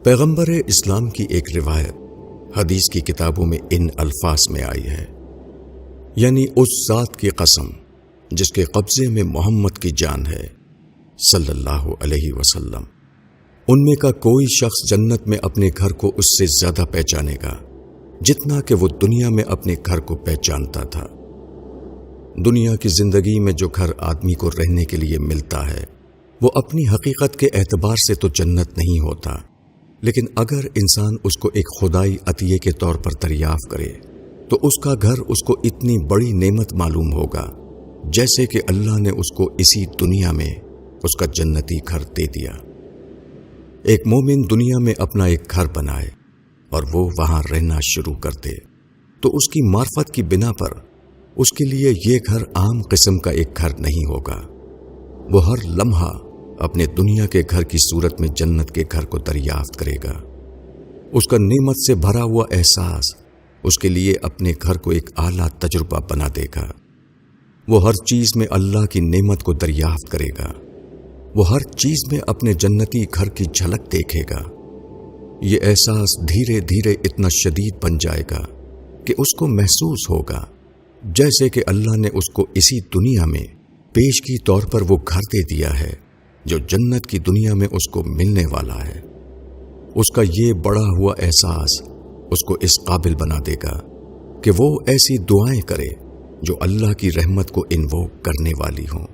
پیغمبر اسلام کی ایک روایت حدیث کی کتابوں میں ان الفاظ میں آئی ہے، یعنی اس ذات کی قسم جس کے قبضے میں محمد کی جان ہے صلی اللہ علیہ وسلم، ان میں کا کوئی شخص جنت میں اپنے گھر کو اس سے زیادہ پہچانے گا جتنا کہ وہ دنیا میں اپنے گھر کو پہچانتا تھا۔ دنیا کی زندگی میں جو گھر آدمی کو رہنے کے لیے ملتا ہے وہ اپنی حقیقت کے اعتبار سے تو جنت نہیں ہوتا، لیکن اگر انسان اس کو ایک خدائی عطیے کے طور پر دریافت کرے تو اس کا گھر اس کو اتنی بڑی نعمت معلوم ہوگا جیسے کہ اللہ نے اس کو اسی دنیا میں اس کا جنتی گھر دے دیا۔ ایک مومن دنیا میں اپنا ایک گھر بنائے اور وہ وہاں رہنا شروع کر دے تو اس کی معرفت کی بنا پر اس کے لیے یہ گھر عام قسم کا ایک گھر نہیں ہوگا۔ وہ ہر لمحہ اپنے دنیا کے گھر کی صورت میں جنت کے گھر کو دریافت کرے گا۔ اس کا نعمت سے بھرا ہوا احساس اس کے لیے اپنے گھر کو ایک اعلیٰ تجربہ بنا دے گا۔ وہ ہر چیز میں اللہ کی نعمت کو دریافت کرے گا۔ وہ ہر چیز میں اپنے جنتی گھر کی جھلک دیکھے گا۔ یہ احساس دھیرے دھیرے اتنا شدید بن جائے گا کہ اس کو محسوس ہوگا جیسے کہ اللہ نے اس کو اسی دنیا میں پیشگی طور پر وہ گھر دے دیا ہے جو جنت کی دنیا میں اس کو ملنے والا ہے۔ اس کا یہ بڑا ہوا احساس اس کو اس قابل بنا دے گا کہ وہ ایسی دعائیں کرے جو اللہ کی رحمت کو انووک کرنے والی ہوں،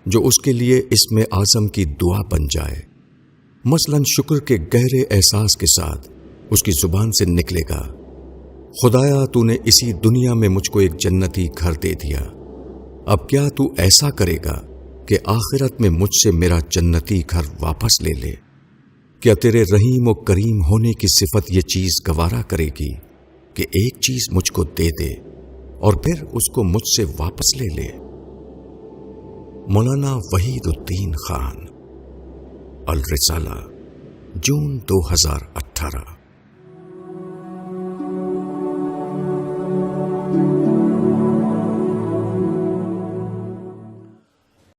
جو اس کے لیے اسم اعظم کی دعا بن جائے۔ مثلا شکر کے گہرے احساس کے ساتھ اس کی زبان سے نکلے گا، خدایا تو نے اسی دنیا میں مجھ کو ایک جنتی گھر دے دیا، اب کیا تو ایسا کرے گا کہ آخرت میں مجھ سے میرا جنتی گھر واپس لے لے؟ کیا تیرے رحیم و کریم ہونے کی صفت یہ چیز گوارا کرے گی کہ ایک چیز مجھ کو دے دے اور پھر اس کو مجھ سے واپس لے لے؟ مولانا وحید الدین خان، الرسالہ، جون 2018۔